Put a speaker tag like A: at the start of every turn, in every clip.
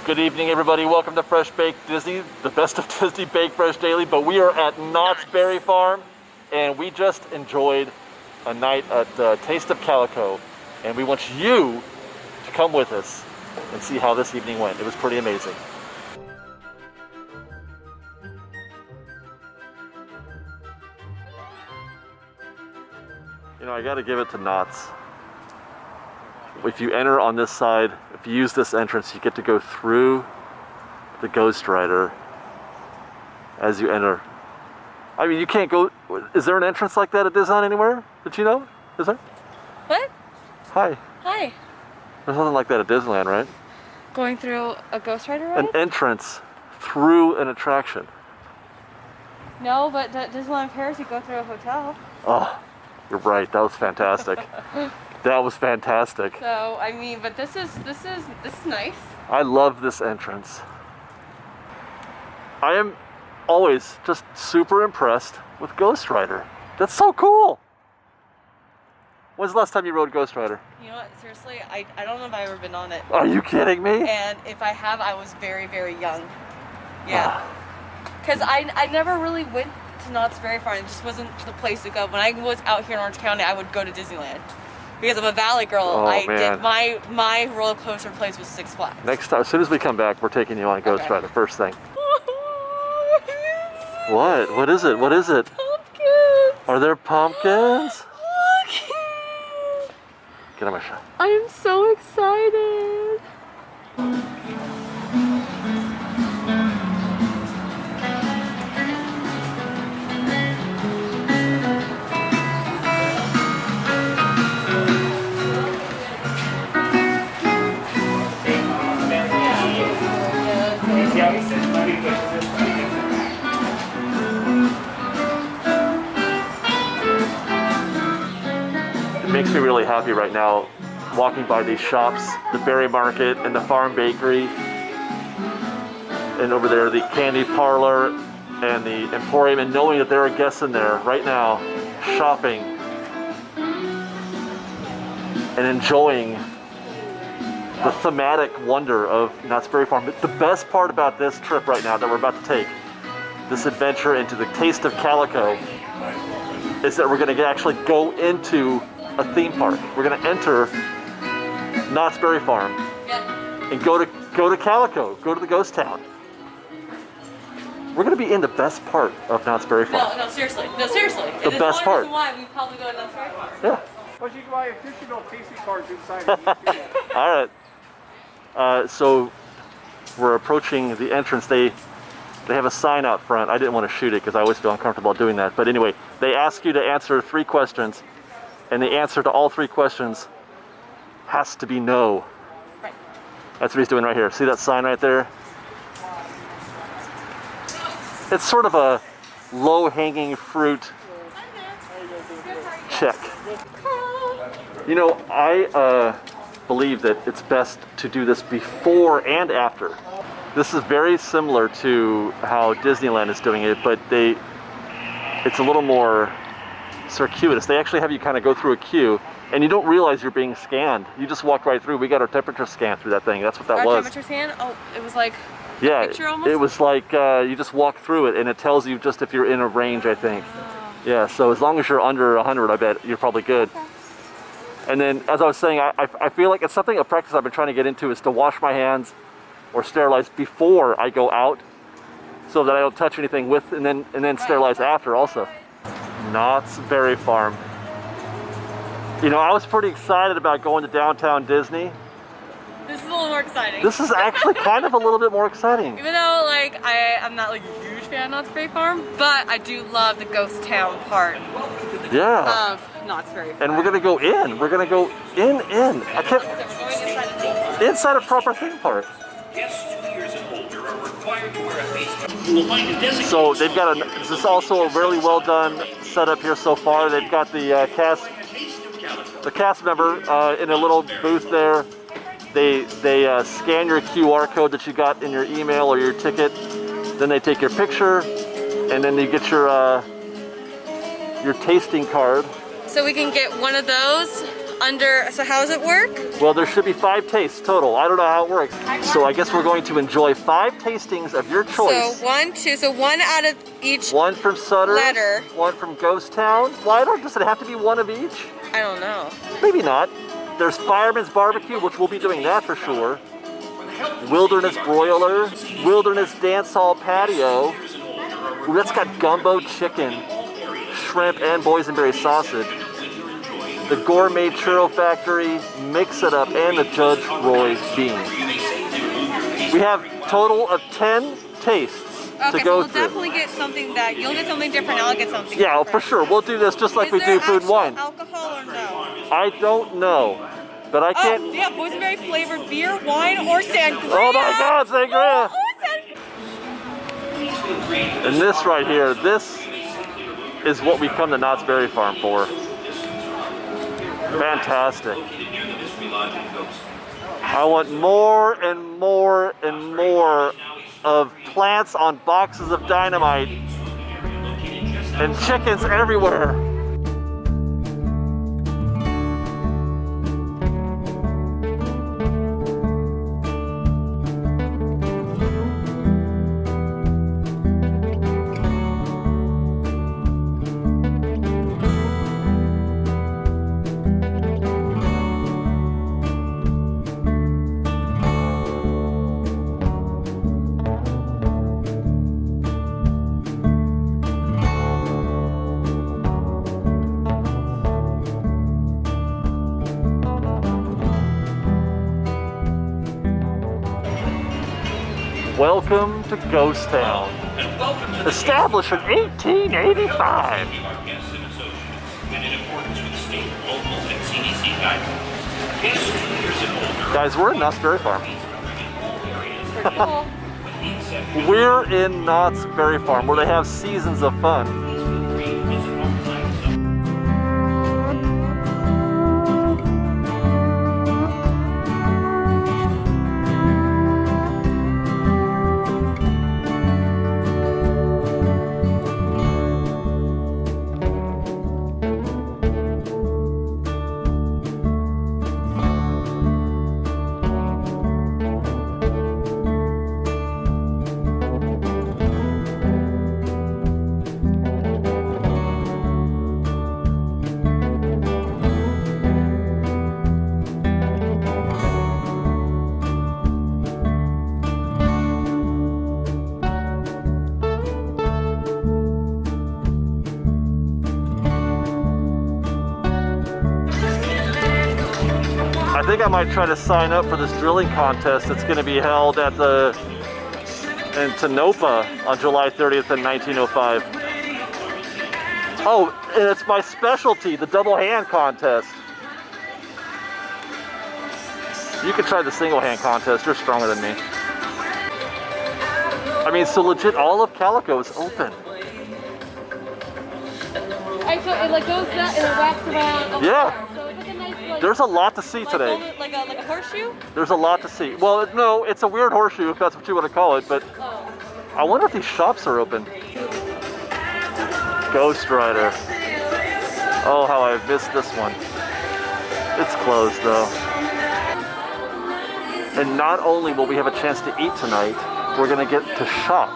A: Good evening, everybody. Welcome to Fresh Baked Disney, the best of Disney Baked Fresh Daily. But we are at Knott's Berry Farm, and we just enjoyed a night at Taste of Calico, and we want you to come with us and see how this evening went. It was pretty amazing. You know, I got to give it to Knott's. If you enter on this side, if you use this entrance, you get to go through the Ghost Rider as you enter. I mean, you can't go. Is there an entrance like that at Disneyland anywhere? Did you know? Is there?
B: What?
A: Hi.
B: Hi.
A: There's nothing like that at Disneyland, right?
B: Going through a Ghost Rider ride?
A: An entrance through an attraction.
B: No, but at Disneyland Paris, you go through a hotel.
A: Oh, you're right. That was fantastic. That was fantastic.
B: So, I mean, but this is nice.
A: I love this entrance. I am always just super impressed with Ghost Rider. That's so cool. When's the last time you rode Ghost Rider?
B: You know what? Seriously, I don't know if I've ever been on it.
A: Are you kidding me?
B: And if I have, I was very, very young. Yeah. Because I never really went to Knott's Berry Farm. It just wasn't the place to go. When I was out here in Orange County, I would go to Disneyland. Because I'm a Valley girl,
A: man.
B: my roller coaster place was Six Flags.
A: Next time, as soon as we come back, we're taking you on Ghost Rider, first thing. What? What is it? What is it?
B: Pumpkins!
A: Are there pumpkins?
B: Pumpkins!
A: Get on my shot.
B: I am so excited!
A: It makes me really happy right now walking by these shops, the berry market and the farm bakery, and over there the candy parlor and the emporium, and knowing that there are guests in there right now shopping and enjoying the thematic wonder of Knott's Berry Farm. But the best part about this trip right now that we're about to take, this adventure into the Taste of Calico, is that we're going to actually go into a theme park. We're going to enter Knott's Berry Farm and go to Calico, go to the ghost town. We're going to be in the best part of Knott's Berry Farm.
B: No, seriously. No, seriously.
A: The best part.
B: Why we probably go to Knott's Berry Farm.
A: Yeah.
C: But you can buy additional tasty cards inside.
A: All right. So we're approaching the entrance. They have a sign out front. I didn't want to shoot it because I always feel uncomfortable doing that. But anyway, they ask you to answer 3 questions, and the answer to all 3 questions has to be no.
B: Right.
A: That's what he's doing right here. See that sign right there? It's sort of a low-hanging fruit check. You know, I believe that it's best to do this before and after. This is very similar to how Disneyland is doing it, but it's a little more circuitous. They actually have you kind of go through a queue, and you don't realize you're being scanned. You just walk right through. We got our temperature scan through that thing. That's what that was.
B: Our temperature scan? Oh, it was like
A: yeah,
B: a picture almost?
A: It was like you just walk through it, and it tells you just if you're in a range, I think. Yeah, so as long as you're under 100, I bet you're probably good.
B: Okay.
A: And then, as I was saying, I feel like it's something, a practice I've been trying to get into is to wash my hands or sterilize before I go out, so that I don't touch anything with, and then sterilize after also. Knott's Berry Farm. You know, I was pretty excited about going to downtown Disney.
B: This is a little more exciting.
A: This is actually kind of a little bit more exciting.
B: Even though, like, I'm not like a huge fan of Knott's Berry Farm, but I do love the ghost town part
A: Yeah.
B: of Knott's Berry Farm.
A: And we're gonna go in. We're gonna go in. I can't.
B: So we're going inside a theme park.
A: Inside a proper theme park.
D: Guests 2 years and older are required to wear a face mask. You will find a designated.
A: So they've got this is also a really well done setup here so far. They've got the cast member in a little booth there. They scan your QR code that you got in your email or your ticket. Then they take your picture, and then you get your tasting card.
B: So we can get one of those So how does it work?
A: Well, there should be 5 tastes total. I don't know how it works. So I guess we're going to enjoy 5 tastings of your choice.
B: So 1, 2, so 1 out of each.
A: 1 from Sutter.
B: Letter.
A: 1 from Ghost Town. Why does it have to be 1 of each?
B: I don't know.
A: Maybe not. There's Fireman's Barbecue, which we'll be doing that for sure. Wilderness Broiler. Wilderness Dance Hall Patio. Ooh, that's got gumbo chicken, shrimp, and boysenberry sausage. The Gourmet Churro Factory, Mix It Up, and the Judge Roy beans. We have total of 10 tastes to go
B: we'll
A: through.
B: Definitely get something that you'll get something different. I'll get something.
A: Yeah,
B: different.
A: for sure. We'll do this just like we do food and wine.
B: Alcohol or no?
A: I don't know, but I can't.
B: Oh, yeah, boysenberry flavored beer, wine, or sangria.
A: Oh my God, sangria!
B: Oh,
A: And this right here, this is what we come to Knott's Berry Farm for. Fantastic. I want more and more and more of plants on boxes of dynamite and chickens everywhere. Welcome to Ghost Town. Established in 1885. Guys, we're in Knott's Berry Farm. We're in Knott's Berry Farm where they have seasons of fun. I think I might try to sign up for this drilling contest that's going to be held at in Tonopah on July 30th in 1905. Oh, and it's my specialty, the double hand contest. You can try the single hand contest, you're stronger than me. I mean, so legit, all of Calico is open.
B: So it like goes that and it wraps around.
A: Yeah.
B: So it's like a nice like.
A: There's a lot to see today.
B: Like a horseshoe.
A: There's a lot to see. Well, no, it's a weird horseshoe if that's what you want to call it, but
B: Oh.
A: I wonder if these shops are open. Ghost Rider. Oh, how I missed this one. It's closed though. And not only will we have a chance to eat tonight, we're gonna get to shop.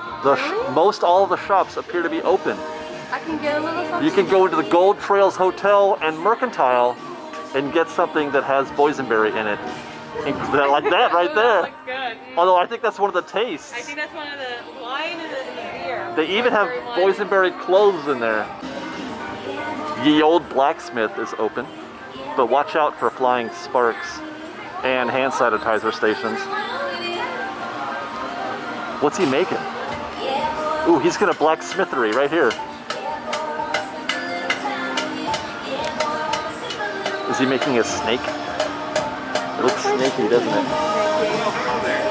A: Most all of the shops appear to be open.
B: I can get a little something.
A: You can go into the Gold Trails Hotel and Mercantile and get something that has boysenberry in it. Like that right there.
B: Looks good.
A: Although I think that's one of the tastes.
B: I think that's one of the wine and the beer.
A: They even have boysenberry cloves in there. Ye Old Blacksmith is open, but watch out for flying sparks and hand sanitizer stations. What's he making? Ooh, he's gonna blacksmithery right here. Is he making a snake? It looks snaky, doesn't it?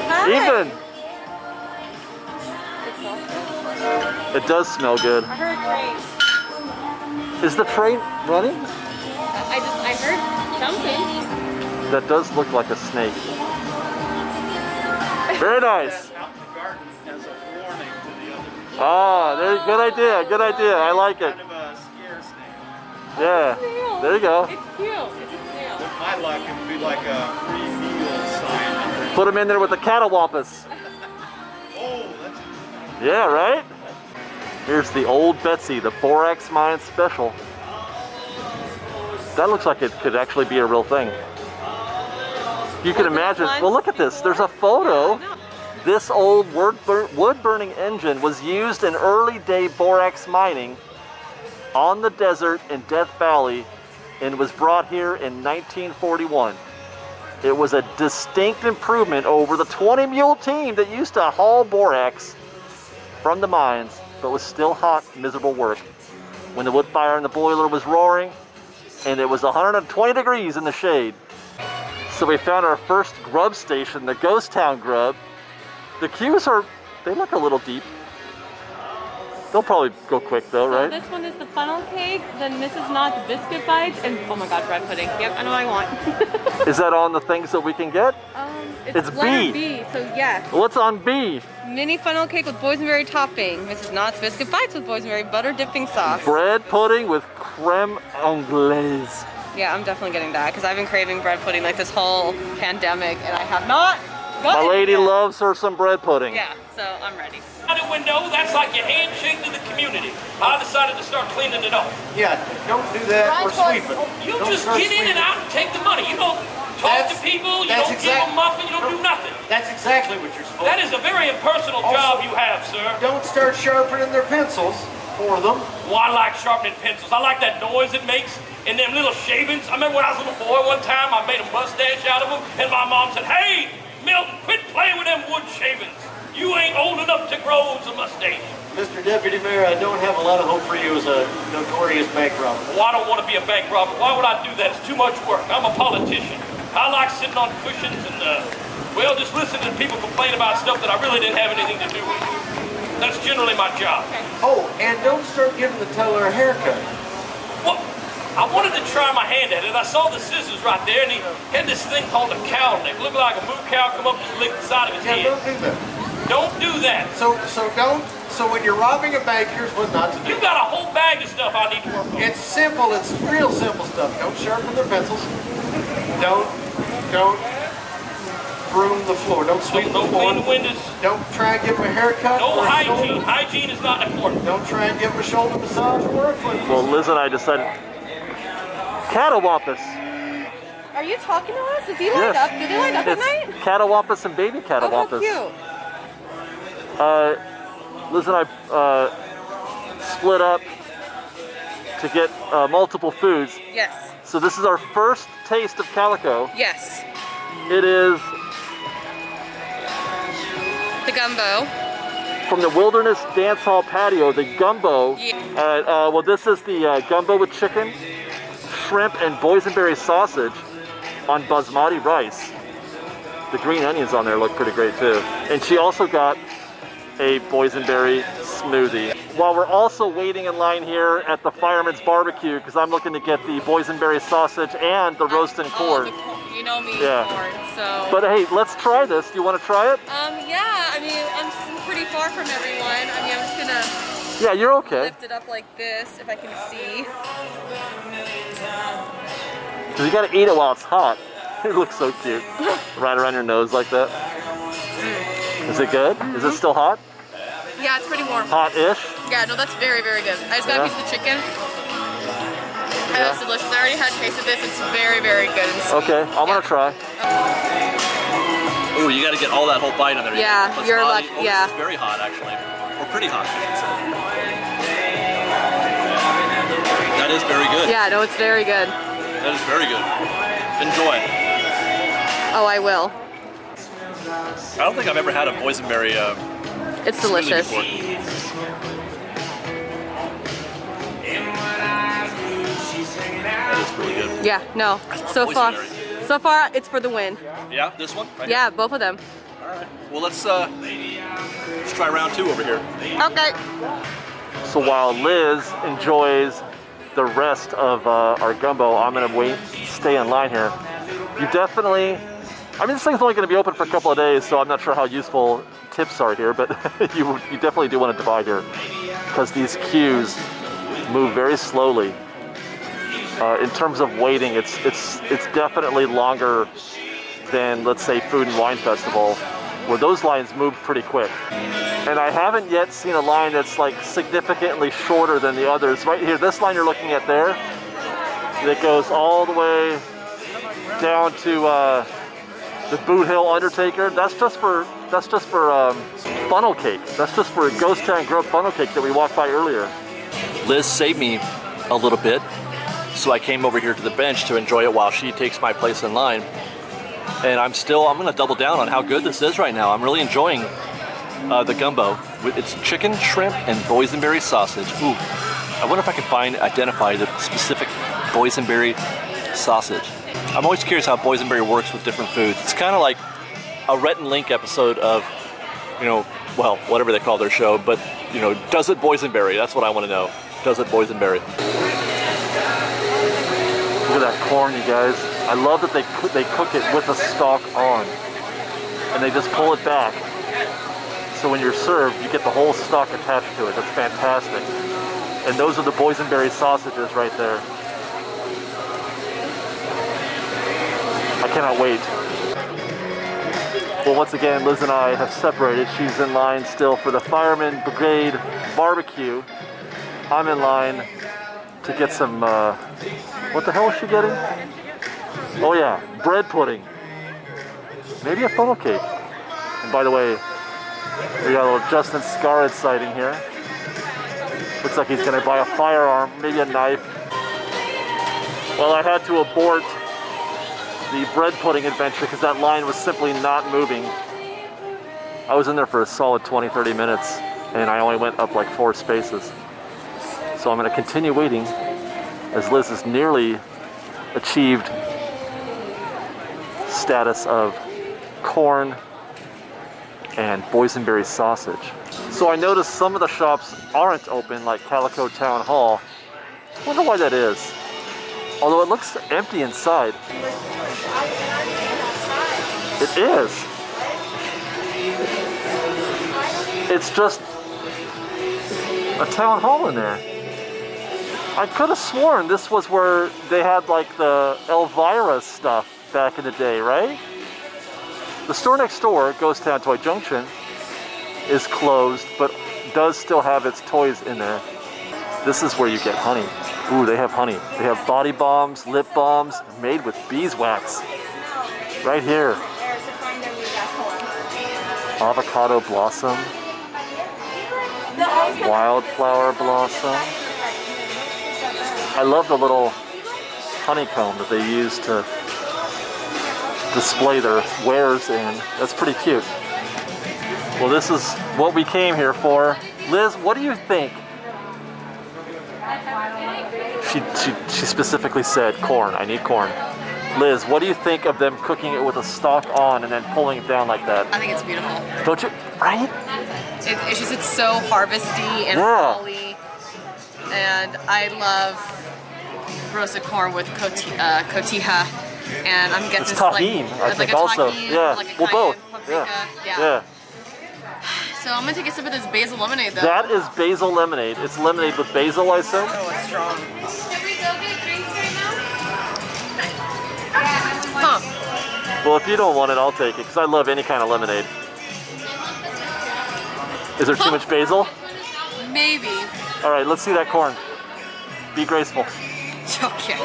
B: Hi.
A: Even! It does smell good.
B: I heard trains.
A: Is the train running?
B: I heard something.
A: That does look like a snake. Very nice. Ah, there's good idea, good idea. I like it.
C: Kind of a scare snake.
A: Yeah, there you go.
B: It's cute. It's a snail.
C: my luck, it would be like a free meal sign.
A: Put them in there with the catawampus.
C: Oh, that's...
A: Yeah, right? Here's the Old Betsy, the Borax Mine Special. That looks like it could actually be a real thing. You can imagine, well look at this, there's a photo. This old wood-burning engine was used in early day borax mining on the desert in Death Valley and was brought here in 1941. It was a distinct improvement over the 20-mule team that used to haul borax from the mines, but was still hot, miserable work. When the wood fire in the boiler was roaring, and it was 120 degrees in the shade. So we found our first grub station, the Ghost Town Grub. The queues they look a little deep. They'll probably go quick though, right?
B: This one is the funnel cake, then Mrs. Knott's biscuit bites, and oh my god, bread pudding. Yep, I know what I want.
A: Is that on the things that we can get?
B: It's letter B, so yes.
A: What's on B?
B: Mini funnel cake with boysenberry topping. Mrs. Knott's biscuit bites with boysenberry butter dipping sauce.
A: Bread pudding with creme anglaise.
B: Yeah, I'm definitely getting that because I've been craving bread pudding like this whole pandemic, and I have not gotten
A: My lady
B: it yet.
A: loves her some bread pudding.
B: Yeah, so I'm ready.
D: Out the window, that's like your handshake to the community. I decided to start cleaning it off.
C: Yeah, don't do that or sweep it.
D: You
C: Don't
D: just
C: start
D: get in and
C: sweeping.
D: out and take the money. You don't talk to people, you don't give them muffin, you don't do nothing.
C: That's exactly what you're supposed
D: That is a very impersonal job you have, sir.
C: Don't start sharpening their pencils for them.
D: Well, I like sharpening pencils. I like that noise it makes and them little shavings. I remember when I was a little boy one time, I made a mustache out of them, and my mom said, "Hey, Milton, quit playing with them wood shavings. You ain't old enough to grow a mustache."
C: Mr. Deputy Mayor, I don't have a lot of hope for you as a notorious bank robber.
D: Well, I don't want to be a bank robber. Why would I do that? It's too much work. I'm a politician. I like sitting on cushions and, well, just listening to people complain about stuff that I really didn't have anything to do with. That's generally my job.
C: Oh, and don't start giving the teller a haircut.
D: Well, I wanted to try my hand at it. I saw the scissors right there, and he had this thing called a cow neck. Looked like a moo cow come up and lick the side of his
C: Yeah,
D: head.
C: don't do that.
D: Don't do that.
C: So when you're robbing a bank, here's what not to do.
D: You got a whole bag of stuff I need to work on.
C: It's simple. It's real simple stuff. Don't sharpen their pencils. Don't broom the floor. Don't sweep the
D: Don't
C: floor.
D: clean the windows.
C: Don't try and give them a haircut.
D: No
C: or a
D: hygiene.
C: shoulder.
D: Hygiene is not important.
C: Don't try and give them a shoulder massage or a foot.
A: Well, Liz and I decided, catawampus.
B: Are you talking to us? Is he lined up? Do they line up at night?
A: Catawampus and baby
B: Oh, how
A: catawampus.
B: cute.
A: Liz and I split up to get multiple foods.
B: Yes.
A: So this is our first taste of Calico.
B: Yes.
A: It is
B: The gumbo.
A: from the Wilderness Dance Hall patio, the gumbo.
B: Yeah.
A: Well, this is the gumbo with chicken, shrimp, and boysenberry sausage on basmati rice. The green onions on there look pretty great too. And she also got a boysenberry smoothie. While we're also waiting in line here at the Fireman's Barbecue, because I'm looking to get the boysenberry sausage and the roast and corn.
B: You know me,
A: Yeah.
B: corn, so.
A: But hey, let's try this. Do you want to try it?
B: Yeah, I mean, I'm pretty far from everyone. I mean, I'm just gonna
A: Yeah, you're okay.
B: lift it up like this, if I can see.
A: Because you gotta eat it while it's hot. It looks so cute. Right around your nose like that. Is it good? Is it still hot?
B: Yeah, it's pretty warm.
A: Hot-ish?
B: Yeah, no, that's very, very good. I just got a piece of the chicken. That's delicious. I already had a taste of this. It's very, very good. And sweet.
A: Okay, I'm gonna try.
E: Oh, you got to get all that whole bite in there.
B: Yeah,
E: Let's
B: you're
E: not
B: lucky.
E: eat- oh,
B: Yeah.
E: It's very hot, actually. Or pretty hot, I should say. That is very good.
B: Yeah, no, it's very good.
E: That is very good. Enjoy.
B: Oh, I will.
E: I don't think I've ever had a boysenberry
B: It's
E: smoothie
B: delicious.
E: before. That is really good.
B: Yeah, no. So far, it's for the win.
E: Yeah, this one? Right
B: Yeah, both of them.
E: Here? All right. Well, let's try round two over here.
B: Okay.
A: So while Liz enjoys the rest of our gumbo, I'm gonna stay in line here. You definitely, I mean, this thing's only gonna be open for a couple of days, so I'm not sure how useful tips are here, but you definitely do want to buy here because these queues move very slowly. In terms of waiting, it's definitely longer than, let's say, Food and Wine Festival, where those lines move pretty quick. And I haven't yet seen a line that's like significantly shorter than the others. Right here, this line you're looking at there, that goes all the way down to the Boot Hill Undertaker. That's just for funnel cake. That's just for Ghost Town Grub funnel cake that we walked by earlier.
E: Liz saved me a little bit, so I came over here to the bench to enjoy it while she takes my place in line. And I'm gonna double down on how good this is right now. I'm really enjoying the gumbo. It's chicken, shrimp, and boysenberry sausage. Ooh, I wonder if I can identify the specific boysenberry sausage. I'm always curious how boysenberry works with different foods. It's kind of like a Rhett and Link episode of, well, whatever they call their show, but, does it boysenberry? That's what I want to know. Does it boysenberry?
A: Look at that corn, you guys. I love that they cook it with the stalk on, and they just pull it back. So when you're served, you get the whole stalk attached to it. That's fantastic. And those are the boysenberry sausages right there. I cannot wait. Well, once again, Liz and I have separated. She's in line still for the Fireman Brigade barbecue. I'm in line to get some, what the hell is she getting? Oh yeah, bread pudding. Maybe a funnel cake. And by the way, we got a little Justin Scarrett sighting here. Looks like he's gonna buy a firearm, maybe a knife. Well, I had to abort the bread pudding adventure because that line was simply not moving. I was in there for a solid 20-30 minutes and I only went up like 4 spaces. So I'm gonna continue waiting as Liz has nearly achieved status of corn and boysenberry sausage. So I noticed some of the shops aren't open, like Calico Town Hall. I wonder why that is. Although it looks empty inside. It is. It's just a town hall in there. I could have sworn this was where they had like the Elvira stuff back in the day, right? The store next door, Ghost Town Toy Junction, is closed, but does still have its toys in there. This is where you get honey. Ooh, they have honey. They have body balms, lip balms, made with beeswax. Right here. Avocado blossom. Wildflower blossom. I love the little honeycomb that they use to display their wares in. That's pretty cute. Well, this is what we came here for. Liz, what do you think? She specifically said corn. I need corn. Liz, what do you think of them cooking it with a stalk on and then pulling it down like that?
B: I think it's beautiful.
A: Don't you? Right?
B: It's just, it's so harvesty and folly. And I love roasted corn with cotija. And I'm guessing
A: it's tahine, I think also. Yeah,
B: like
A: well, both.
B: Paprika. Yeah. So I'm gonna take a sip of this basil lemonade though.
A: That is basil lemonade. It's lemonade with basil, I said.
B: Oh, it's strong. Should we go get drinks right now? Huh.
A: Well, if you don't want it, I'll take it, because I love any kind of lemonade. Is there too much basil?
B: Maybe.
A: All right, let's see that corn. Be graceful.
B: Okay.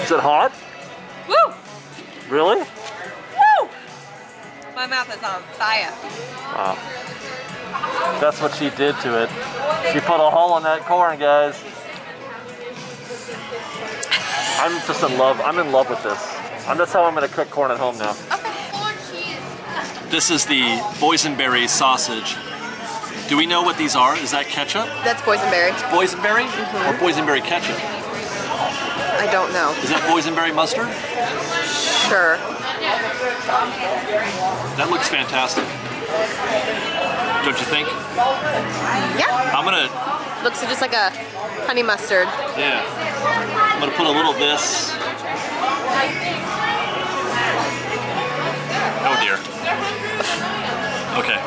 A: Is it hot?
B: Woo!
A: Really?
B: Woo! My mouth is on fire.
A: Wow. That's what she did to it. She put a hole in that corn, guys. I'm just in love. I'm in love with this. That's how I'm going to cook corn at home now.
E: This is the boysenberry sausage. Do we know what these are? Is that ketchup?
B: That's boysenberry.
E: Boysenberry? Or boysenberry ketchup?
B: I don't know.
E: Is that boysenberry mustard?
B: Sure.
E: That looks fantastic. Don't you think?
B: Yeah.
E: I'm gonna...
B: Looks just like a honey mustard.
E: Yeah. I'm gonna put a little of this. Oh dear. Okay.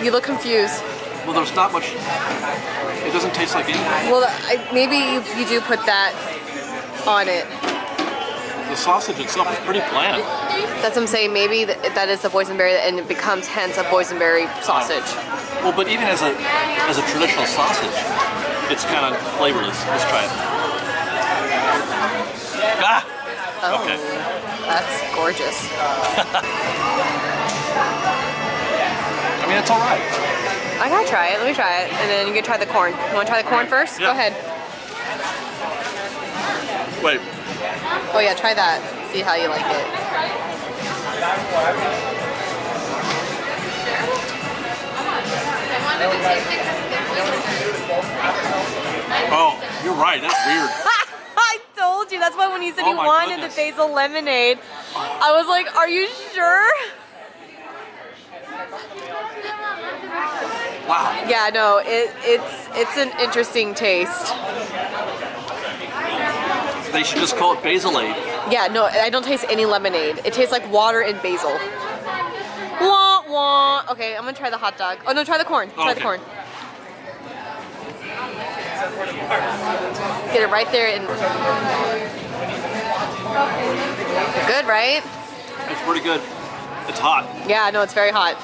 B: You look confused.
E: Well, there's not much. It doesn't taste like anything.
B: Well, maybe you do put that on it.
E: The sausage itself is pretty bland.
B: That's what I'm saying. Maybe that is the boysenberry, and it becomes hence a boysenberry sausage.
E: Well, but even as a traditional sausage, it's kind of flavorless. Let's try it. Ah!
B: Oh,
E: Okay.
B: That's gorgeous.
E: I mean, it's all right.
B: I gotta try it. Let me try it, and then you can try the corn. You want to try the corn first?
E: Yeah.
B: Go ahead.
E: Wait.
B: Oh yeah, try that. See how you like it.
E: Oh, you're right. That's weird.
B: I told you. That's why when you said
E: Oh
B: you
E: my
B: wanted
E: goodness.
B: the basil lemonade, I was like, "Are you sure?"
E: Wow.
B: Yeah, no. It's an interesting taste.
E: They should just call it Basilade.
B: Yeah, no, I don't taste any lemonade. It tastes like water and basil. Wah wah. Okay, I'm gonna try the hot dog. Oh no, try the corn. Try the
E: Okay.
B: corn. Get it right there and good, right?
E: It's pretty good. It's hot.
B: Yeah, no, it's very hot.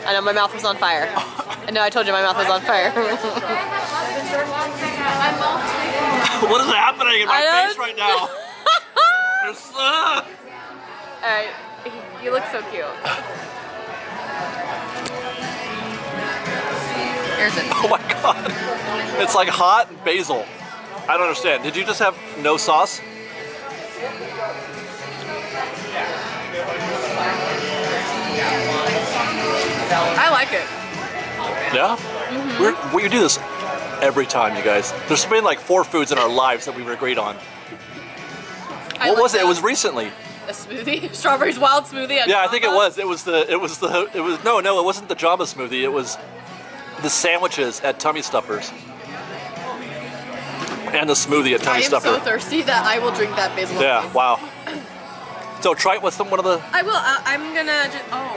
B: I know my mouth was on fire. I know I told you my mouth was on fire.
E: What is happening in my
B: I don't-
E: face right now? There's,
B: Alright, you look so cute. Here's it.
E: Oh my god. It's like hot basil. I don't understand. Did you just have no sauce?
B: I like it.
E: Yeah? We do this every time, you guys. There's been like 4 foods in our lives that we agreed on. What was it? It was recently.
B: A smoothie? Strawberries wild smoothie?
E: Yeah, I think it was. It was no, it wasn't the Jamba smoothie. It was the sandwiches at Tummy Stuffers. And the smoothie at
B: I
E: Tummy
B: am
E: Stuffer.
B: so thirsty that I will drink that basil.
E: Yeah, wow. So try it with one of the.
B: I will. I'm gonna just. Oh.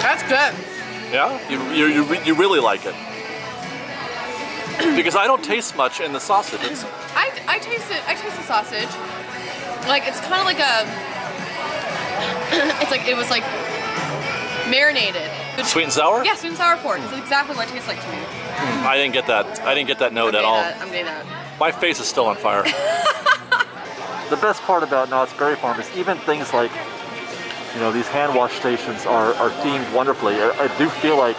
B: That's good.
E: Yeah, you really like it. Because I don't taste much in the sausage. It's,
B: I taste it. I taste the sausage. Like it's kind of like a. It's like it was like marinated.
E: sweet and sour?
B: Yeah, sweet and sour pork. It's exactly what it tastes like to me.
E: I didn't get that. I didn't get that note at all.
B: I'm getting that.
E: My face is still on fire.
A: The best part about Knott's Berry Farm is even things like, you know, these hand wash stations are themed wonderfully. I do feel like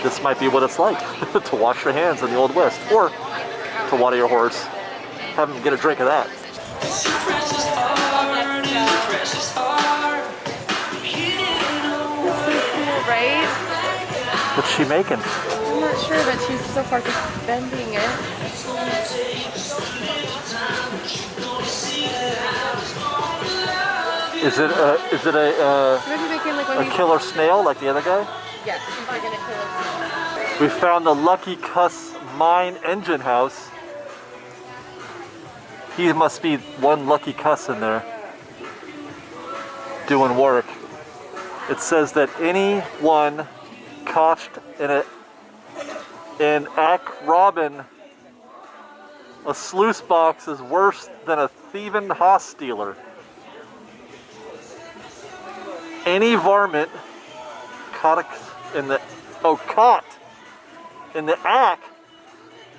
A: this might be what it's like to wash your hands in the Old West, or to water your horse. Have them get a drink of that.
B: Right?
A: What's she making?
B: I'm not sure, but she's so far just bending it.
A: Is it
B: Maybe making like one
A: a
B: of these.
A: killer snail like the other guy?
B: Yeah, she's making a killer.
A: We found the Lucky Cuss Mine Engine House. He must be one lucky cuss in there doing work. It says that anyone caught in Ack Robin, a sluice box is worse than a thieving hoss stealer. Any varmint caught in the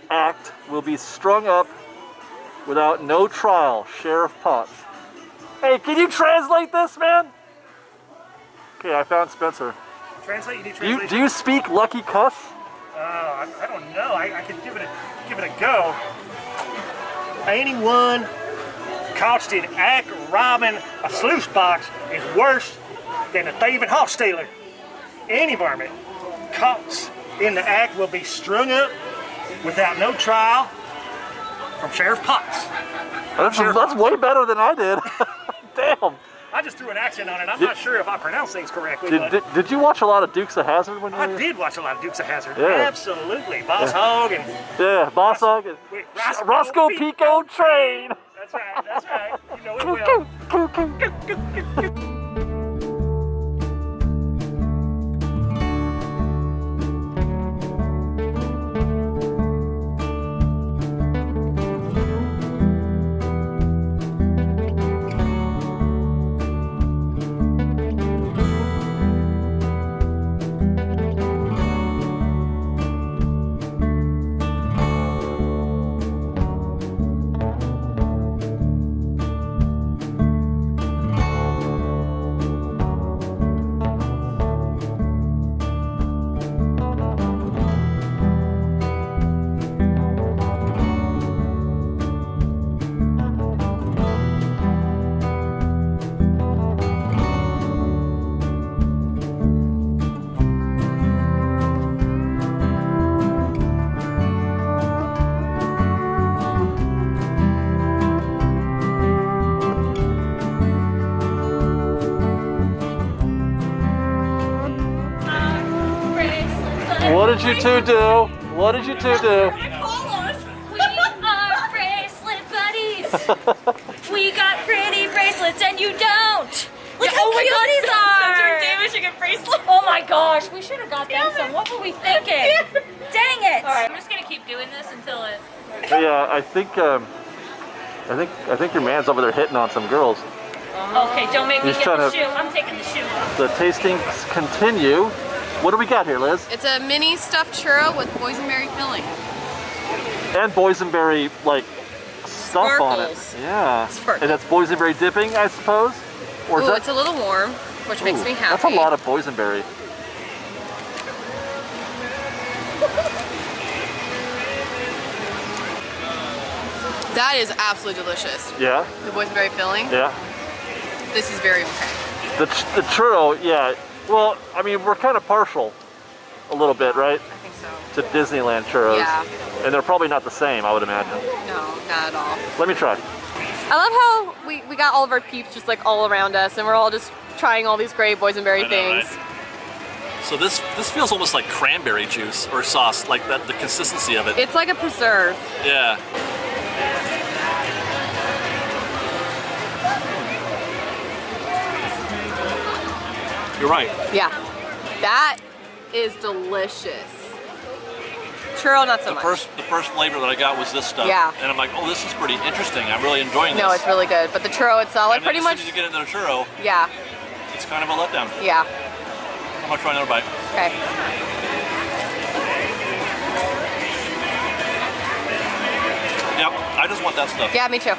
A: act will be strung up without no trial. Sheriff Potts. Hey, can you translate this, man? Okay, I found Spencer.
C: Translate? You need
A: Do
C: translation?
A: you speak Lucky Cuss?
C: I don't know. I could give it a go. Anyone caught in act robbing a sluice box is worse than a thieving hoss stealer. Any varmint caught in the act will be strung up without no trial from Sheriff Potts.
A: That's way better than I did. Damn.
C: I just threw an accent on it. I'm not sure if I pronounce things correctly.
A: Did you watch a lot of Dukes of Hazzard when you were?
C: I did watch a lot of Dukes of Hazzard.
A: Yeah.
C: Absolutely. Boss Hog and
A: Yeah, Boss Hog and
C: wait,
A: Roscoe Pico Train.
C: That's right. That's right. You know it well.
A: What did you two do? What did you two do?
F: We are bracelet buddies. We got pretty bracelets and you don't. Look how cute these are.
B: David should get bracelets.
F: Oh my gosh, we should have got them some. What were we thinking? Dang it.
B: All right.
F: I'm just gonna keep doing this until it.
A: Yeah, I think your man's over there hitting on some girls.
F: Okay, don't make me
A: He's
F: get
A: trying
F: the
A: to-
F: shoe. I'm taking the shoe off.
A: The tastings continue. What do we got here, Liz?
B: It's a mini stuffed churro with boysenberry filling.
A: And boysenberry, like, stuff on it.
B: Sparkles.
A: Yeah.
B: Sparkles.
A: And that's boysenberry dipping, I suppose? Or is
B: Ooh,
A: that...
B: it's a little warm, which makes
A: Ooh,
B: me happy.
A: That's a lot of boysenberry.
B: That is absolutely delicious.
A: Yeah?
B: The boysenberry filling.
A: Yeah.
B: This is very okay.
A: The churro, yeah. Well, I mean, we're kind of partial a little bit, right?
B: I think so.
A: To Disneyland churros.
B: Yeah.
A: And they're probably not the same, I would imagine.
B: No, not at all.
A: Let me try.
G: I love how we got all of our peeps just like all around us and we're all just trying all these great boysenberry things.
E: Right? So this feels almost like cranberry juice or sauce, like that, the consistency of it.
G: It's like a preserve.
E: Yeah. You're right.
G: Yeah. That is delicious. Churro, not so much.
E: The first flavor that I got was this stuff.
G: Yeah.
E: And I'm like, oh, this is pretty interesting. I'm really enjoying this.
G: No, it's really good. But the churro itself, like
E: And then
G: pretty
E: as
G: much.
E: soon as you get into the churro,
G: Yeah.
E: it's kind of a letdown.
G: Yeah.
E: I'm gonna try another bite.
G: Okay.
E: Yep, I just want that stuff.
G: Yeah, me too.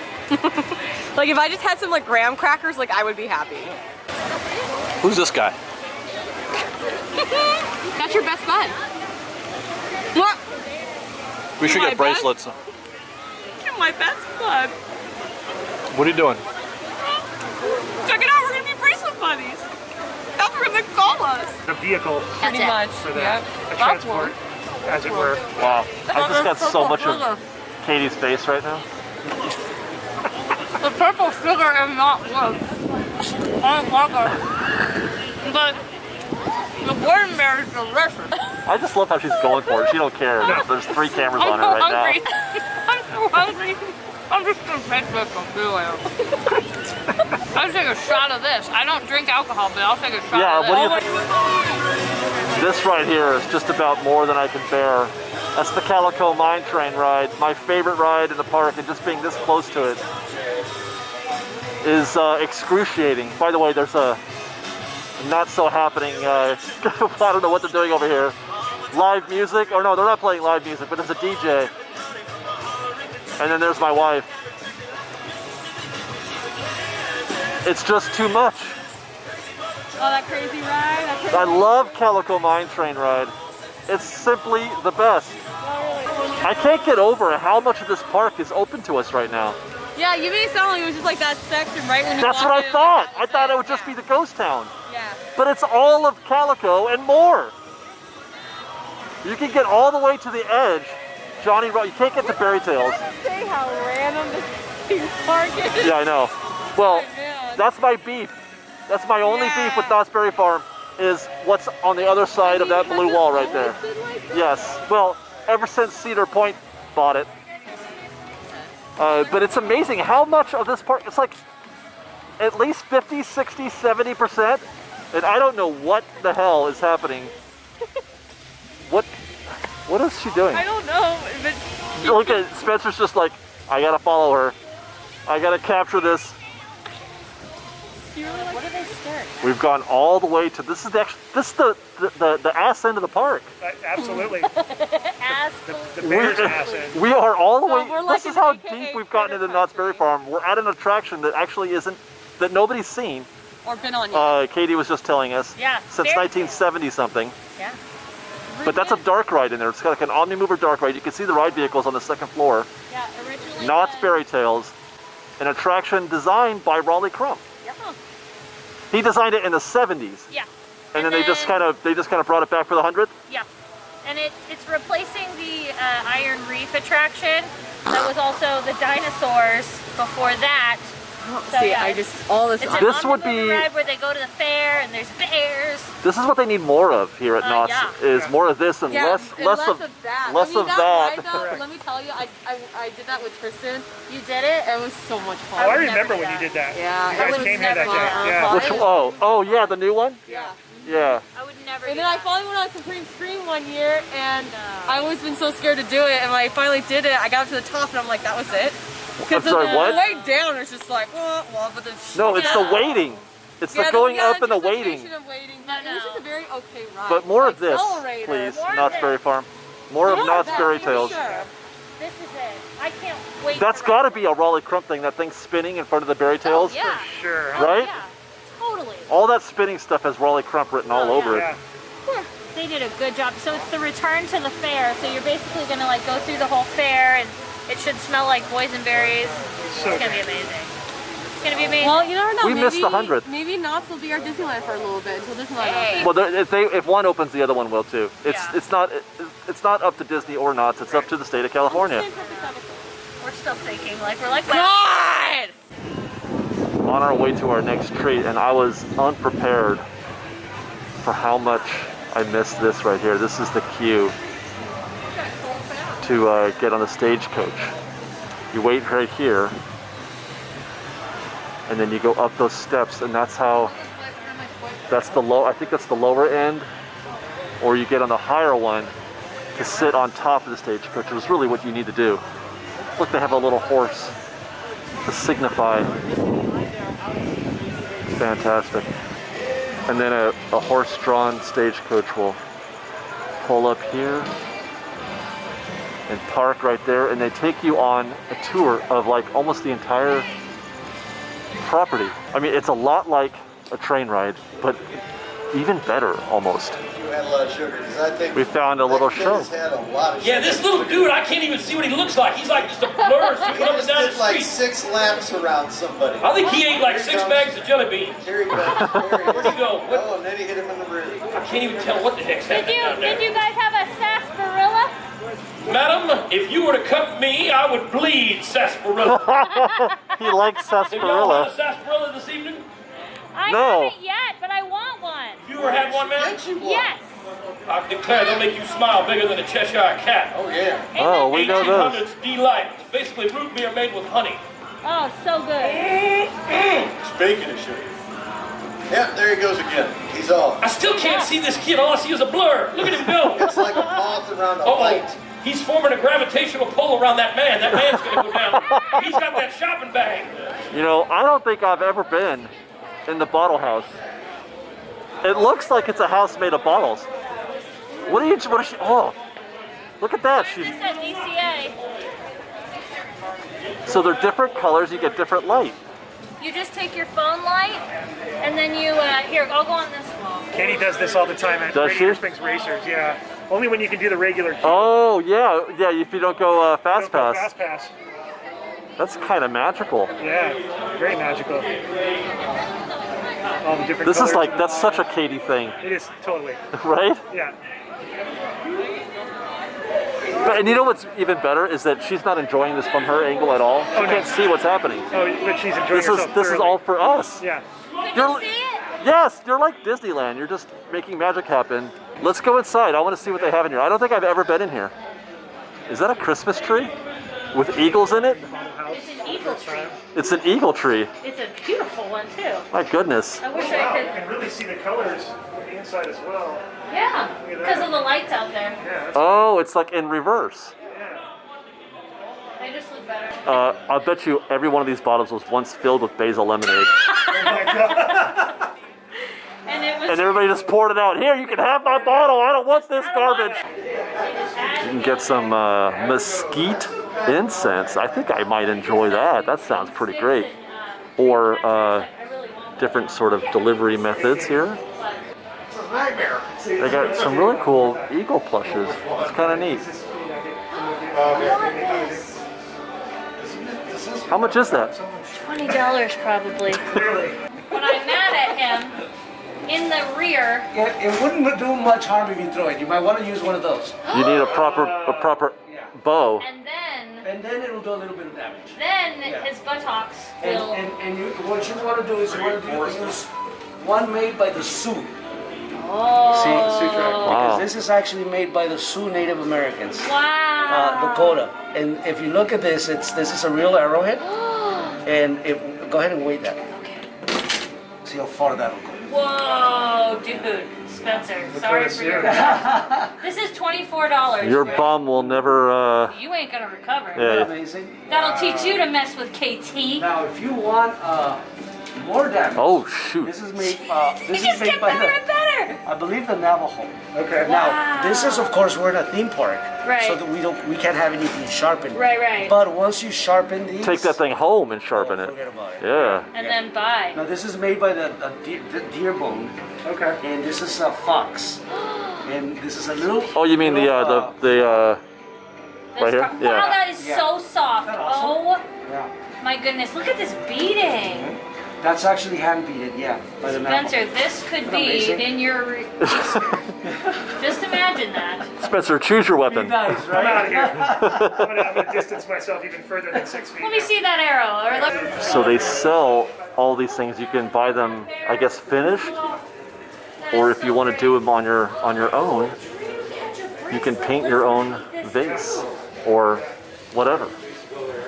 G: Like if I just had some like graham crackers, like I would be happy.
E: Who's this guy?
G: That's your best bud. What?
E: We should
G: My
E: get
G: bad?
E: bracelets.
G: You're my best bud.
E: What are you doing?
G: Check it out, we're gonna be bracelet buddies. That's what they're gonna call us.
C: The vehicle
G: Pretty
F: it.
G: much.
C: for the transport, as it were.
A: Wow. I just got so much of Katie's face right now.
G: The purple sugar is not good. I don't like it. But the boysenberry is delicious.
A: I just love how she's going for it. She don't care. There's 3 cameras on her right now.
G: I'm so hungry. I'm just gonna take this from I'll take a shot of this. I don't drink alcohol, but I'll take a shot
A: Yeah,
G: of
A: what
G: this.
A: do you think? This right here is just about more than I can bear. That's the Calico Mine Train ride. My favorite ride in the park, and just being this close to it is excruciating. By the way, there's a not so happening, I don't know what they're doing over here. Live music, or no, they're not playing live music, but there's a DJ. And then there's my wife. It's just too much.
G: Oh, that crazy ride. That crazy
A: I love Calico Mine Train ride. It's simply the best. I can't get over how much of this park is open to us right now.
G: Yeah, you made it sound like it was just like that section right when you
A: That's
G: walk
A: what I
G: in.
A: thought. I thought it would just be the ghost town.
G: Yeah.
A: But it's all of Calico and more. You can get all the way to the edge. Johnny, you can't get to Berry Tales.
G: Say how random this theme park is.
A: Yeah, I know. Well,
G: Man.
A: that's my beef. That's my only beef with Knott's Berry Farm, is what's on the other side of that blue wall right there. Yes. Well, ever since Cedar Point bought it. But it's amazing how much of this park, it's like at least 50, 60, 70%. And I don't know what the hell is happening. What is she doing?
B: I don't know. But
A: Look at Spencer's just like, I gotta follow her. I gotta capture this.
F: What are they staring at?
A: We've gone all the way to, this is the ass end of the park.
C: Absolutely.
F: Ass.
C: The bear's ass end.
A: We are all the
B: So
A: way,
B: we're like
A: this is
B: an
A: how
B: AKA
A: deep we've gotten into
B: Predator
A: Knott's Berry Farm. We're at an attraction that actually isn't, that nobody's seen.
B: or been on yet.
A: Katie was just telling us.
F: Yeah,
A: Since
F: very
A: 1970 something.
F: Yeah.
A: But that's a dark ride in there. It's got like an Omnimover dark ride. You can see the ride vehicles on the second floor.
F: Yeah, originally.
A: Knott's Berry Tales, an attraction designed by Raleigh Crump.
F: Yep.
A: He designed it in the 70s.
F: Yeah.
A: And then they just kind of brought it back for the 100th.
F: Yeah. And it's replacing the Iron Reef attraction. That was also the dinosaurs before that. So,
B: See,
F: yeah,
B: I just, all this.
F: It's an
A: This would
F: omnibus
A: be-
F: ride where they go to the fair and there's bears.
A: This is what they need more of here at Knott's.
F: yeah.
A: Is more of this and less of
B: that.
A: less of that.
B: Ride, though, let me tell you, I did that with Tristan. You did it. It was so much fun.
C: Oh, I
F: would
C: remember
F: never
C: when
F: do
C: you did that.
B: Yeah,
C: You
B: I
C: guys
B: would
C: came here that
B: never-
C: day. Yeah.
A: Which oh yeah, the new one.
B: Yeah.
A: Yeah.
F: I would never.
B: And
F: do
B: then I
F: that.
B: finally went on Supreme Stream one year, and I always been so scared to do it. And when I finally did it, I got up to the top, and I'm like, that was it.
A: I'm sorry,
B: the
A: what?
B: way down, it's just like, well, but the
A: No, it's the waiting. It's the going up and the waiting.
B: Of waiting.
F: No,
B: It was just a very okay ride.
A: But more
B: Like
A: of this,
B: Accelerator.
A: please.
F: More of
A: Knott's
F: this.
A: Berry Farm. More of
B: More
A: Knott's
B: that,
A: Berry
B: for
A: Tales.
B: sure.
F: This is it. I can't wait.
A: That's
F: to
A: got to
F: ride
A: be a Raleigh Crump thing. That thing's spinning in front of the Berry Tales.
F: Oh, yeah.
C: Sure.
F: Oh,
A: Right?
F: Yeah. Totally.
A: All that spinning stuff has Raleigh Crump written all
F: Oh,
A: over
C: Yeah.
A: it.
F: They did a good job. So it's the return to the fair. So you're basically gonna like go through the whole fair, and it should smell like boysenberries.
C: So
F: It's gonna be
C: good.
F: amazing. It's gonna be amazing.
B: Well, you never know.
A: We missed the 100th.
B: Maybe Knott's will be our Disneyland for a little bit until Disneyland
F: Hey.
B: opens.
A: Well, if one opens, the other one will too. It's
F: Yeah.
A: it's not up to Disney or Knott's. It's up to the state of California.
F: We're still thinking like we're like, wow.
B: God!
A: On our way to our next treat, and I was unprepared for how much I missed this right here. This is the queue to get on the stagecoach. You wait right here, and then you go up those steps, and that's the low. I think that's the lower end, or you get on the higher one to sit on top of the stagecoach. Which is really what you need to do. Look, they have a little horse to signify. It's fantastic. And then a horse-drawn stagecoach will pull up here and park right there, and they take you on a tour of like almost the entire property. I mean, it's a lot like a train ride, but even better almost.
H: You had a lot of sugar, 'cause I think
A: We found a little
H: that kid
A: show.
H: has had a lot of
D: Yeah,
H: sugar.
D: this little dude, I can't even see what he looks like. He's like just a blur
H: He
D: shooting up and
H: just
D: down the
H: did like
D: street.
H: 6 laps around somebody.
D: I think he ate like
H: Here
D: 6
H: comes-
D: bags of jelly beans.
H: Here he goes. There he
D: Where'd he go? What?
H: Oh, and then he hit him in the rear.
D: I can't even tell what the heck's
F: Did
D: happening down
F: you
D: there.
F: guys have a sarsaparilla?
D: Madam, if you were to cut me, I would bleed sarsaparilla.
A: He likes
D: Have y'all had a
A: sarsaparilla.
D: sarsaparilla this evening?
F: I
A: No.
F: haven't yet, but I want one.
D: You ever had one, man?
H: Get you one.
F: Yes.
D: I declare they'll make you smile bigger than a Cheshire cat.
H: Oh, yeah.
A: Oh, we know those.
D: 1800s delight. It's basically root beer made with honey.
F: Oh, so good.
H: Speaking of sugar. Yeah, there he goes again. He's off.
D: I still can't see this kid. All I see is a blur. Look at him go.
H: It's like a moth around a
D: Uh-oh.
H: light.
D: He's forming a gravitational pull around that man. That man's going to go down. He's got that shopping bag.
A: You know, I don't think I've ever been in the bottle house. It looks like it's a house made of bottles. What is she, oh, look at that.
F: This at DCA.
A: So they're different colors, you get different light.
F: You just take your phone light, and then you, here, I'll go on this wall.
C: Katie does this all the time at
A: Does
C: Radiator
A: she?
C: Springs Racers, yeah. Only when you can do the regular queue.
A: Oh, yeah, if you don't go Fast
C: Don't go
A: Pass.
C: Fast Pass.
A: That's kind of magical.
C: Yeah, very magical. All the different
A: This is
C: colors.
A: like, that's such a Katie thing,
C: It is, totally.
A: right?
C: Yeah.
A: And you know what's even better is that she's not enjoying this from her angle at all. She
C: Oh, no.
A: can't see what's happening.
C: Oh, but she's enjoying
A: This is
C: herself
A: this is
C: thoroughly.
A: all for us.
C: Yeah.
F: Did
A: You're-
F: you see it?
A: Yes, you're like Disneyland. You're just making magic happen. Let's go inside. I want to see what they have in here. I don't think I've ever been in here. Is that a Christmas tree with eagles in it?
F: It's an eagle tree.
A: It's an eagle tree.
F: It's a beautiful one too.
A: My goodness.
F: I wish
C: Wow,
F: I
C: you
F: could.
C: can really see the colors on the inside as well.
F: Yeah, because of the lights out there.
C: Yeah, that's,
A: Oh, it's like in reverse.
C: yeah.
F: They just look better.
A: I bet you every one of these bottles was once filled with Basil Lemonade.
F: And it was.
A: And everybody just poured it out. Here, you can have my bottle. I don't want this garbage. You can get some mesquite incense. I think I might enjoy that. That sounds pretty great. Or different sort of delivery methods here. They got some really cool eagle plushes. It's kind of neat. How much is that?
F: $20 probably. When I'm mad at him, in the rear.
I: Yeah, it wouldn't do much harm if you throw it. You might want to use one of those.
A: You need a proper bow.
F: And
I: then it'll do a little bit of damage.
F: then
I: Yeah.
F: his buttocks will.
I: And what you want to do is you want to use one made by the Sioux.
F: Oh.
I: Because this is actually made by the Sioux Native Americans.
F: Wow.
I: Dakota. And if you look at this, this is a real arrowhead. And go ahead and weigh that.
F: Okay.
I: See how far that'll go.
F: Whoa, dude. Spencer, sorry for your This is $24.
A: Your bum will never.
F: You ain't gonna recover.
A: Yeah.
I: Amazing.
F: That'll teach you to mess with KT.
I: Now, if you want more damage,
A: Oh shoot!
I: this is made.
F: It
I: This is
F: just
I: made
F: get
I: by
F: better and better.
I: I believe the Navajo.
C: Okay.
I: Now, this is of course we're in a theme park,
F: Right.
I: so that we can't have anything sharpened.
F: Right.
I: But once you sharpen these,
A: Take that thing home and sharpen it.
I: Forget about it.
A: Yeah.
F: And then buy.
I: Now this is made by the deer bone,
C: Okay.
I: and this is a fox, and this is a little.
A: Oh, you mean the right here?
F: Wow,
A: Yeah.
F: that is
I: Yeah.
F: so soft.
I: Isn't that awesome?
F: Oh
I: Yeah.
F: my goodness, look at this beading.
I: That's actually hand beaded, yeah, by the Navajo.
F: Spencer, this could be
I: Amazing.
F: in your. Just imagine that.
A: Spencer, choose your weapon.
I: Nice,
C: I'm
I: right?
C: out of here. I'm gonna distance myself even further than 6 feet.
F: Let me see that arrow. Or look.
A: So they sell all these things. You can buy them, I guess, finished, or if you want to do them on your own, you can paint your own vase or whatever.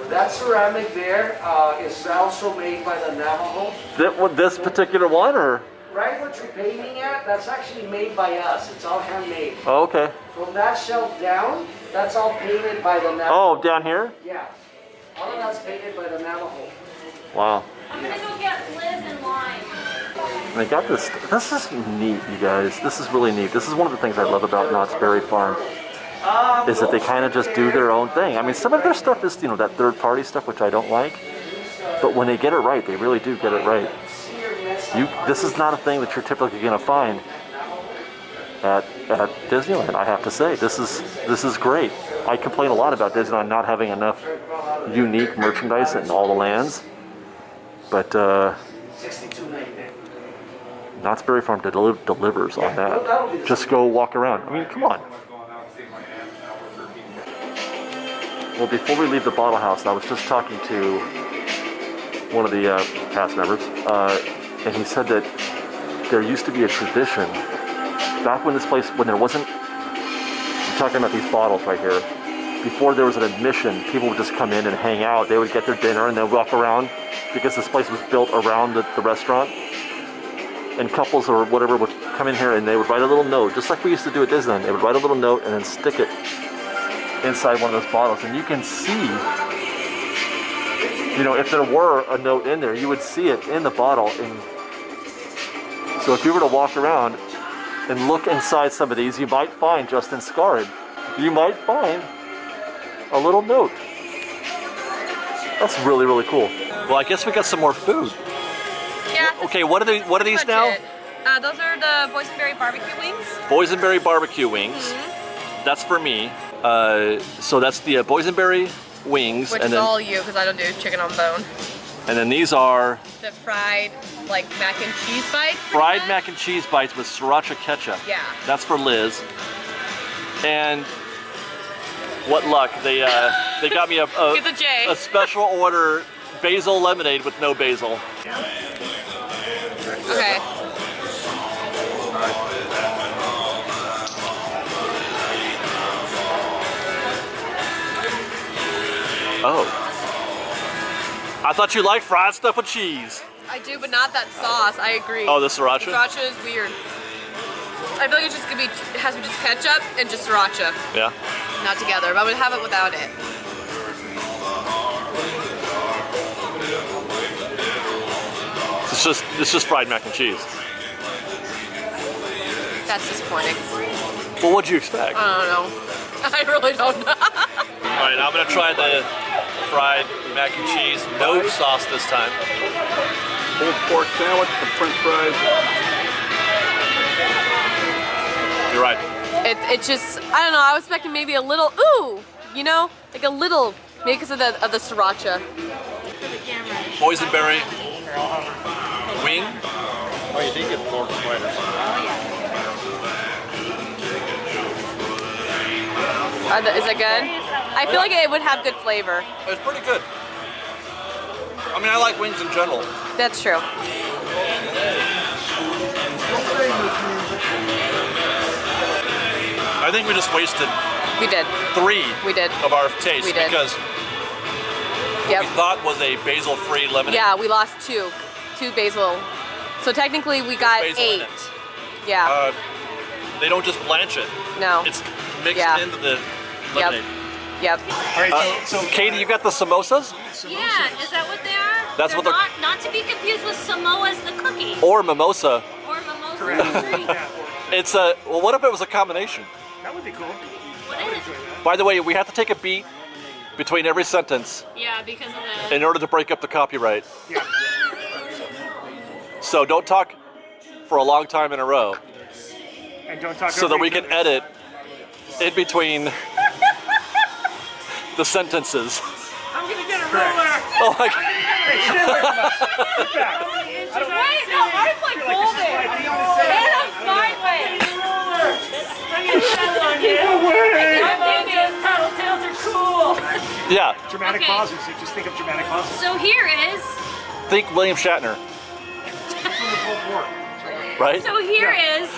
I: That ceramic there is also made by the Navajo.
A: This particular one, or
I: Right what you're painting at, that's actually made by us. It's all handmade.
A: oh, okay.
I: From that shelf down, that's all painted by the Navajo.
A: Oh, down here.
I: Yeah. All of that's painted by the Navajo.
A: Wow.
F: I'm gonna go get Liz in line.
A: They got this. This is neat, you guys. This is really neat. This is one of the things I love about Knott's Berry Farm. Is that they kind of just do their own thing. I mean, some of their stuff is, that third-party stuff, which I don't like. But when they get it right, they really do get it right. This is not a thing that you're typically going to find at Disneyland. I have to say, this is great. I complain a lot about Disneyland not having enough unique merchandise in all the lands, but Knott's Berry Farm delivers on that. Just go walk around. I mean, come on. Well, before we leave the bottle house, I was just talking to one of the cast members, and he said that there used to be a tradition back when when there wasn't, I'm talking about these bottles right here, before there was an admission, people would just come in and hang out. They would get their dinner and they'd walk around because this place was built around the restaurant. And couples or whatever would come in here and they would write a little note, just like we used to do at Disneyland. They would write a little note and then stick it inside one of those bottles, and you can see, if there were a note in there, you would see it in the bottle. And so if you were to walk around and look inside some of these, you might find, just inscarred, you might find a little note. That's really, really cool.
E: Well, I guess we got some more food.
B: Yeah.
E: Okay, what are these now?
B: Those are the boysenberry barbecue wings.
E: Boysenberry barbecue wings.
B: Mm-hmm.
E: That's for me. So that's the boysenberry wings,
B: Which
E: and
B: is
E: then
B: all you, because I don't do chicken on bone.
E: and then these are
B: The fried, mac and cheese bites.
E: fried mac and cheese bites with sriracha ketchup.
B: Yeah.
E: That's for Liz. And what luck, they got me
B: Get the J.
E: a special order Basil Lemonade with no basil.
B: Okay.
E: Oh. I thought you liked fried stuff with cheese.
B: I do, but not that sauce. I agree.
E: Oh, the sriracha?
B: The sriracha is weird. I feel like it's just gonna be, it has to be just ketchup and just sriracha.
E: Yeah.
B: Not together, but I'm gonna have it without it.
E: It's just fried mac and cheese.
B: That's disappointing.
E: Well, what'd you expect?
B: I don't know. I really don't know.
E: All right, I'm gonna try the fried mac and cheese. No sauce this time.
J: Pulled pork sandwich, some french fries.
E: You're right.
B: It's just, I don't know, I was expecting maybe a little, ooh, you know? Like a little, maybe because of the sriracha.
E: Boysenberry wing.
J: Oh, you did get pork sliders.
B: Is it good? I feel like it would have good flavor.
E: It's pretty good. I mean, I like wings in general.
B: That's true.
E: I think we just wasted
B: We did.
E: 3
B: We did.
E: of our taste
B: We did.
E: because
B: Yep.
E: we thought was a basil-free lemonade.
B: Yeah, we lost 2 basil. So technically we got
E: Basil in
B: 8.
E: it.
B: Yeah.
E: They don't just blanch it.
B: No.
E: It's mixed
B: Yeah.
E: into the lemonade.
B: Yep.
C: All right, so
E: Katie, you got the samosas?
F: Yeah, is that what they are?
E: That's what they're-
F: not to be confused with Samoa's the cookie
E: Or mimosa.
F: or mimosa
C: correct.
F: the drink.
C: Yeah,
E: It's a, well, what if it was a combination?
C: that would be cool.
F: What
C: I would
F: is
C: enjoy
F: it?
C: that.
E: By the way, we have to take a beat between every sentence
F: Yeah, because of the.
E: in order to break up the copyright.
C: Yeah.
E: So don't talk for a long time in a row
C: And don't talk
E: so
C: over
E: that we
C: each
E: can
C: other.
E: edit in between the sentences.
D: I'm gonna get a
C: Correct.
D: ruler.
E: Oh my God.
C: Hey, stay away from us. Sit back. I don't
B: Wait, no, I'm like
C: feel like this is
B: holding.
C: my thing.
B: And I'm sideways.
D: Tattletales are cool.
E: Yeah,
C: Dramatic
F: Okay.
C: pauses. You just think of dramatic pauses.
F: So here is.
E: think William Shatner, right?
F: So here is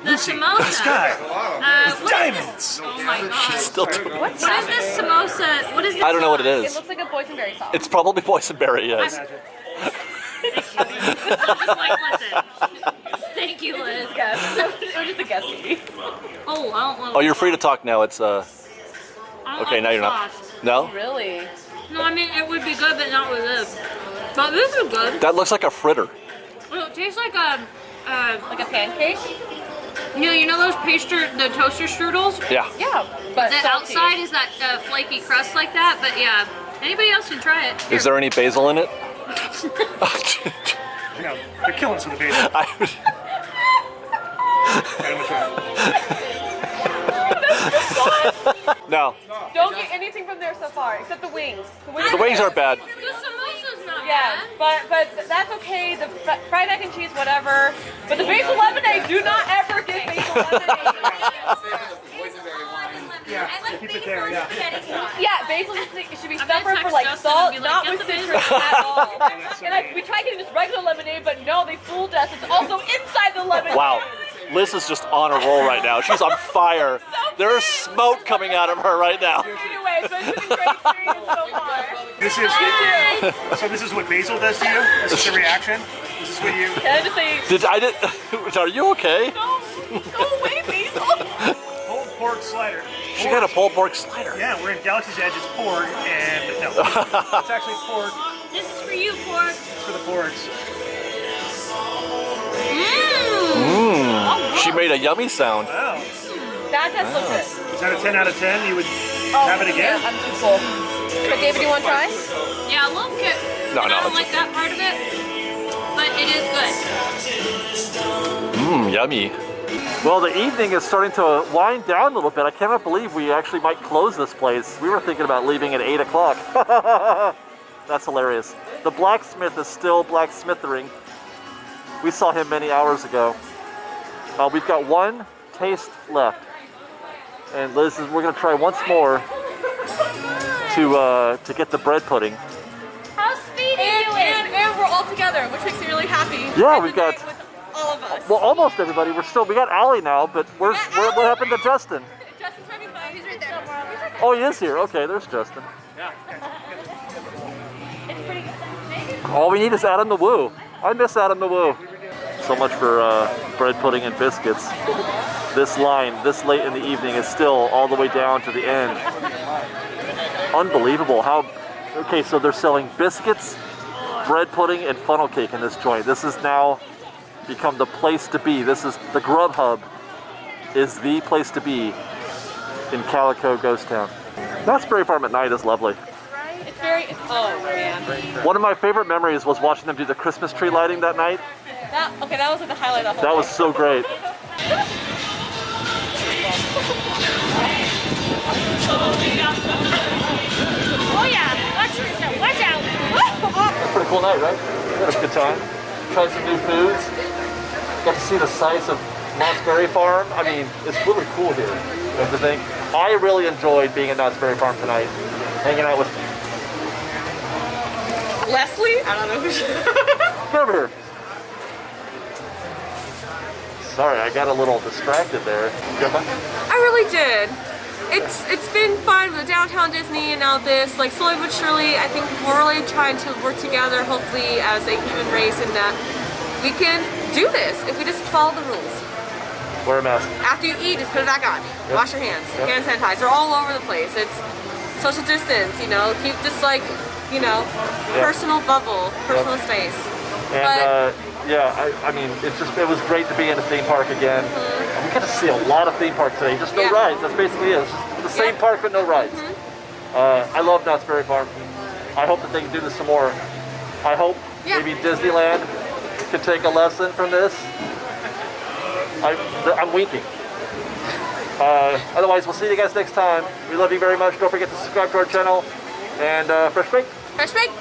F: the samosa.
C: The sky.
F: What is
C: Diamonds.
F: this? Oh my god.
E: Still doing it.
F: What is this samosa? What is this?
E: I don't know what it
F: sauce?
B: It
E: is.
B: looks like a boysenberry sauce.
E: It's probably boysenberry, yes.
F: Just like, listen. Thank you, Liz.
B: Guess. It was just a guess, maybe.
F: Oh, I don't want.
E: Oh, you're free to talk now. It's
F: I don't
E: okay.
F: like
E: Now
F: the
E: you're not.
F: sauce.
E: No,
B: Really?
F: No, I mean it would be good, but not with this. But this is good.
E: that looks like a fritter.
F: Well, it tastes like a.
B: Like a pancake?
F: You know those the toaster strudels?
E: Yeah.
B: Yeah, but
F: The
B: salty.
F: outside is that flaky crust like that, but yeah. Anybody else can try it.
E: Is there any basil in it?
C: You know, they're killing some of the baby.
E: No,
B: Don't get anything from there so far, except the wings.
E: the wings aren't bad.
F: The samosa's not
B: Yeah,
F: bad.
B: but that's okay. The fried mac and cheese, whatever. But the basil lemonade, do not ever get basil lemonade.
C: Yeah, keep it there, yeah.
B: Yeah, basil it should be
F: I'm gonna
B: separate for
F: text
B: like
F: Justin
B: salt,
F: and be like,
B: not
F: "Get
B: with
F: the
B: citrus
F: basil."
B: at all. And we tried getting just regular lemonade, but no, they fooled us. It's also inside the lemonade.
E: Wow, Liz is just on a roll right now. She's on fire. There's smoke coming out of her right now.
B: Anyways, but it's been a great experience so far.
C: This is so. This is what basil does to you. This is the reaction. This is what you.
B: Can I just say,
E: Are you okay?
B: no, go away, basil.
C: Pulled pork slider.
E: She got a pulled pork slider.
C: Yeah, we're in Galaxy's Edge. It's pork, and no, it's actually pork.
F: This is for you, pork.
C: It's for the porks.
E: She made a yummy sound.
C: Wow.
B: That does look good.
C: Is that a 10 out of 10? You would have it again?
B: I'm too full. But David, you want to try?
F: Yeah, a little bit.
E: No,
F: I
E: no,
F: don't
E: it's-
F: like that part of it, but it is good.
E: Yummy.
A: Well, the evening is starting to wind down a little bit. I cannot believe we actually might close this place. We were thinking about leaving at 8 o'clock. That's hilarious. The blacksmith is still blacksmithing. We saw him many hours ago. We've got one taste left. And Liz, we're going to try once more to get the bread pudding.
F: How's Speedy doing?
B: And we're all together, which makes me really happy.
A: Yeah,
B: Spend
A: we've
B: the
A: got-
B: night with all of us.
A: Well, almost everybody. We got Allie now, but what happened to Justin?
B: Justin's having fun. He's right there.
A: Oh, he is here. Okay, there's Justin.
C: Yeah.
A: All we need is Adam the Woo. I miss Adam the Woo. So much for bread pudding and biscuits. This line, this late in the evening, is still all the way down to the end. Unbelievable how... Okay, so they're selling biscuits, bread pudding, and funnel cake in this joint. This has now become the place to be. This is the Grub Hub, is the place to be in Calico Ghost Town. Knott's Berry Farm at night is lovely.
B: It's very, oh man.
A: One of my favorite memories was watching them do the Christmas tree lighting that night.
B: That was like the highlight of the whole
A: That was so great.
F: Oh yeah, watch out.
A: That's a pretty cool night, right? We had a good time. Tried some new foods. Got to see the sights of Knott's Berry Farm. I mean, it's really cool here. Everything. I really enjoyed being at Knott's Berry Farm tonight, hanging out with
B: Leslie? I don't know who she is.
A: Get over here. Sorry, I got a little distracted there. You have fun?
K: I really did. It's been fun with downtown Disney and now this. Like slowly but surely, I think we're really trying to work together, hopefully as a human race, and that we can do this if we just follow the rules.
A: Wear a mask.
K: After you eat, just put it back on.
A: Yep.
K: Wash your hands.
A: Yep.
K: Hand sanitizer all over the place. It's social distance, you know. Keep just like, you know, personal bubble, personal space.
A: And yeah, I mean, it was great to be in a theme park again. We got to see a lot of theme parks today, just no rides. That's basically it. It's just the same park but no rides. I love Knott's Berry Farm. I hope that they can do this some more. I hope maybe Disneyland can take a lesson from this. I'm winking. Otherwise, we'll see you guys next time. We love you very much. Don't forget to subscribe to our channel. And Fresh Baked.
K: Fresh Baked.